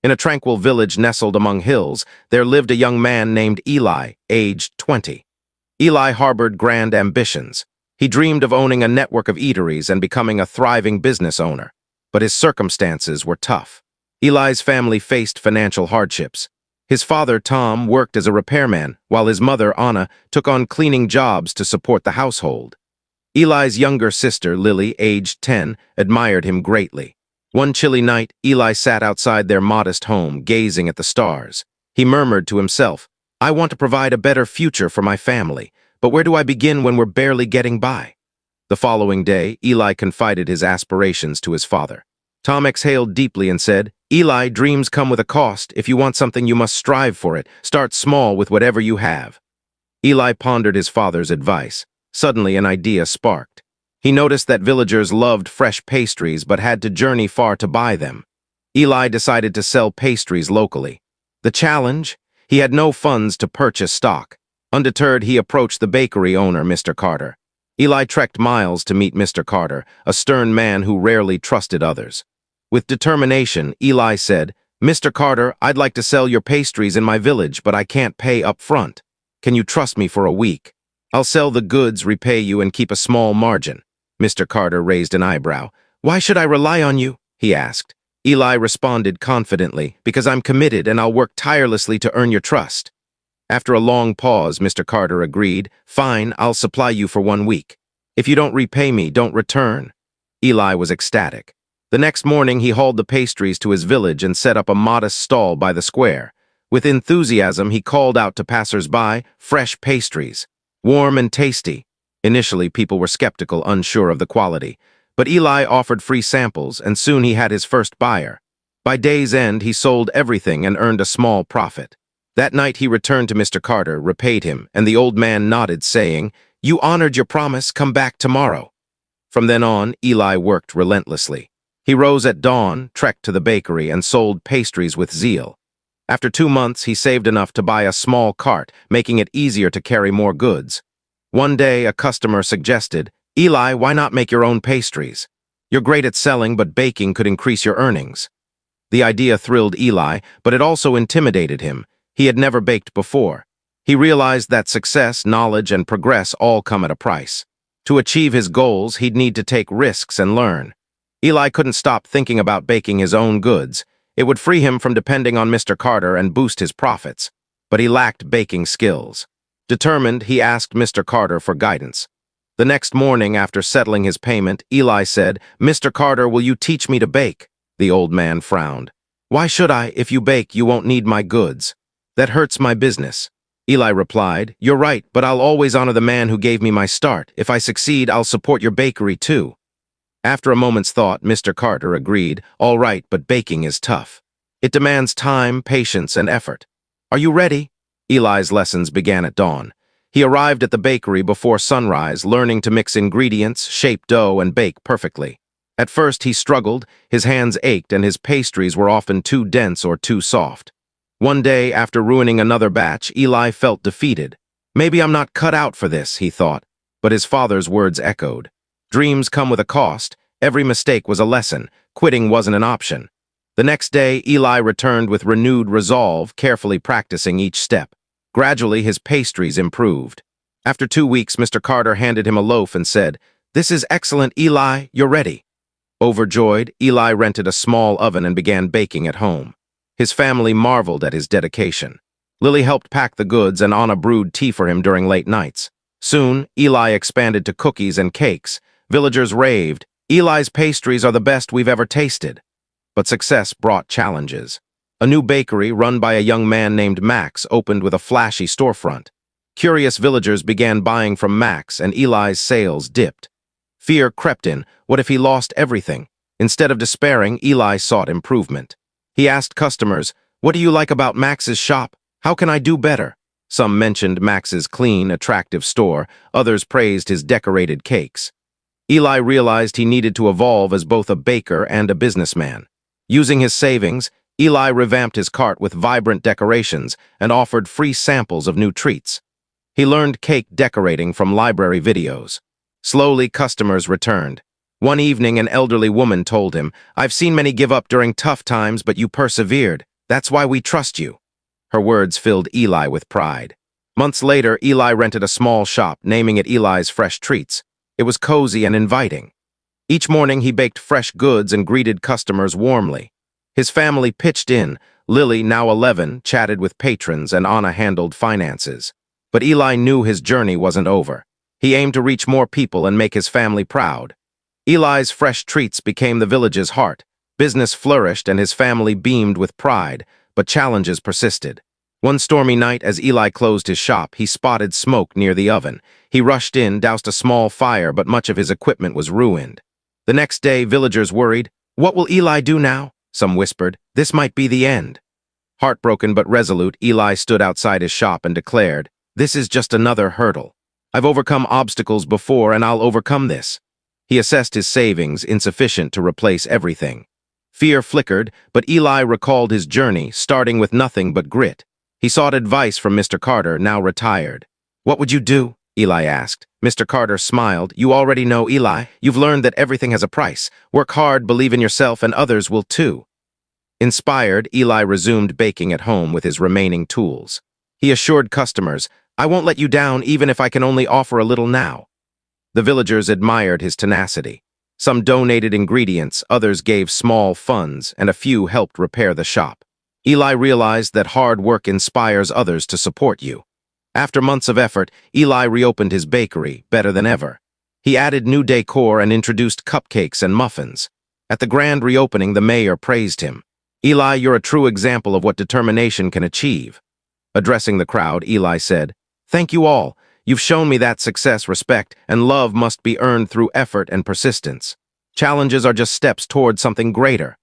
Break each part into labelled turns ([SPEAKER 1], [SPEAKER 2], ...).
[SPEAKER 1] In a tranquil village nestled among hills, there lived a young man named Eli, aged 20. Eli harbored grand ambitions. He dreamed of owning a network of eateries and becoming a thriving business owner. But his circumstances were tough. Eli's family faced financial hardships. His father, Tom, worked as a repairman, while his mother, Anna, took on cleaning jobs to support the household. Eli's younger sister, Lily, aged 10, admired him greatly. One chilly night, Eli sat outside their modest home, gazing at the stars. He murmured to himself, "I want to provide a better future for my family, but where do I begin when we're barely getting by?" The following day, Eli confided his aspirations to his father. Tom exhaled deeply and said, "Eli, dreams come with a cost. If you want something, you must strive for it. Start small with whatever you have." Eli pondered his father's advice. Suddenly, an idea sparked. He noticed that villagers loved fresh pastries but had to journey far to buy them. Eli decided to sell pastries locally. The challenge? He had no funds to purchase stock. Undeterred, he approached the bakery owner, Mr. Carter. Eli trekked miles to meet Mr. Carter, a stern man who rarely trusted others. With determination, Eli said, "Mr. Carter, I'd like to sell your pastries in my village, but I can't pay up front. Can you trust me for a week? I'll sell the goods, repay you, and keep a small margin." Mr. Carter raised an eyebrow. "Why should I rely on you?" he asked. Eli responded confidently, "Because I'm committed and I'll work tirelessly to earn your trust." After a long pause, Mr. Carter agreed, "Fine, I'll supply you for 1 week. If you don't repay me, don't return." Eli was ecstatic. The next morning, he hauled the pastries to his village and set up a modest stall by the square. With enthusiasm, he called out to passers-by, "Fresh pastries, warm and tasty." Initially, people were skeptical, unsure of the quality. But Eli offered free samples, and soon he had his first buyer. By day's end, he sold everything and earned a small profit. That night, he returned to Mr. Carter, repaid him, and the old man nodded, saying, "You honored your promise, come back tomorrow." From then on, Eli worked relentlessly. He rose at dawn, trekked to the bakery, and sold pastries with zeal. After 2 months, he saved enough to buy a small cart, making it easier to carry more goods. One day, a customer suggested, "Eli, why not make your own pastries? You're great at selling, but baking could increase your earnings." The idea thrilled Eli, but it also intimidated him. He had never baked before. He realized that success, knowledge, and progress all come at a price. To achieve his goals, he'd need to take risks and learn. Eli couldn't stop thinking about baking his own goods. It would free him from depending on Mr. Carter and boost his profits. But he lacked baking skills. Determined, he asked Mr. Carter for guidance. The next morning, after settling his payment, Eli said, "Mr. Carter, will you teach me to bake?" The old man frowned. "Why should I? If you bake, you won't need my goods. That hurts my business." Eli replied, "You're right, but I'll always honor the man who gave me my start. If I succeed, I'll support your bakery too." After a moment's thought, Mr. Carter agreed, "All right, but baking is tough. It demands time, patience, and effort. Are you ready?" Eli's lessons began at dawn. He arrived at the bakery before sunrise, learning to mix ingredients, shape dough, and bake perfectly. At first, he struggled, his hands ached, and his pastries were often too dense or too soft. One day, after ruining another batch, Eli felt defeated. "Maybe I'm not cut out for this," he thought. But his father's words echoed. Dreams come with a cost. Every mistake was a lesson. Quitting wasn't an option. The next day, Eli returned with renewed resolve, carefully practicing each step. Gradually, his pastries improved. After 2 weeks, Mr. Carter handed him a loaf and said, "This is excellent, Eli. You're ready." Overjoyed, Eli rented a small oven and began baking at home. His family marveled at his dedication. Lily helped pack the goods, and Anna brewed tea for him during late nights. Soon, Eli expanded to cookies and cakes. Villagers raved, "Eli's pastries are the best we've ever tasted." But success brought challenges. A new bakery, run by a young man named Max, opened with a flashy storefront. Curious villagers began buying from Max, and Eli's sales dipped. Fear crept in. What if he lost everything? Instead of despairing, Eli sought improvement. He asked customers, "What do you like about Max's shop? How can I do better?" Some mentioned Max's clean, attractive store. Others praised his decorated cakes. Eli realized he needed to evolve as both a baker and a businessman. Using his savings, Eli revamped his cart with vibrant decorations and offered free samples of new treats. He learned cake decorating from library videos. Slowly, customers returned. One evening, an elderly woman told him, "I've seen many give up during tough times, but you persevered." That's why we trust you." Her words filled Eli with pride. Months later, Eli rented a small shop, naming it Eli's Fresh Treats. It was cozy and inviting. Each morning, he baked fresh goods and greeted customers warmly. His family pitched in. Lily, now 11, chatted with patrons, and Anna handled finances. But Eli knew his journey wasn't over. He aimed to reach more people and make his family proud. Eli's Fresh Treats became the village's heart. Business flourished and his family beamed with pride, but challenges persisted. One stormy night, as Eli closed his shop, he spotted smoke near the oven. He rushed in, doused a small fire, but much of his equipment was ruined. The next day, villagers worried. "What will Eli do now?" Some whispered, "This might be the end." Heartbroken but resolute, Eli stood outside his shop and declared, "This is just another hurdle. I've overcome obstacles before and I'll overcome this." He assessed his savings, insufficient to replace everything. Fear flickered, but Eli recalled his journey, starting with nothing but grit. He sought advice from Mr. Carter, now retired. "What would you do?" Eli asked. Mr. Carter smiled. "You already know, Eli. You've learned that everything has a price. Work hard, believe in yourself, and others will too." Inspired, Eli resumed baking at home with his remaining tools. He assured customers, "I won't let you down even if I can only offer a little now." The villagers admired his tenacity. Some donated ingredients, others gave small funds, and a few helped repair the shop. Eli realized that hard work inspires others to support you. After months of effort, Eli reopened his bakery, better than ever. He added new decor and introduced cupcakes and muffins. At the grand reopening, the mayor praised him. "Eli, you're a true example of what determination can achieve." Addressing the crowd, Eli said, "Thank you all. You've shown me that success, respect, and love must be earned through effort and persistence. Challenges are just steps toward something greater."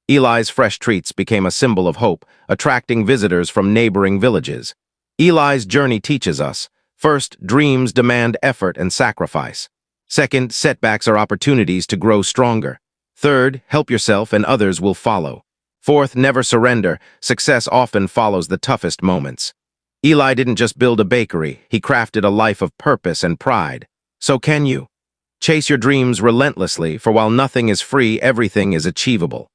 [SPEAKER 1] Eli's Fresh Treats became a symbol of hope, attracting visitors from neighboring villages. Eli's journey teaches us, first, dreams demand effort and sacrifice. Second, setbacks are opportunities to grow stronger. Third, help yourself and others will follow. Fourth, never surrender. Success often follows the toughest moments. Eli didn't just build a bakery, he crafted a life of purpose and pride. So can you? Chase your dreams relentlessly, for while nothing is free, everything is achievable.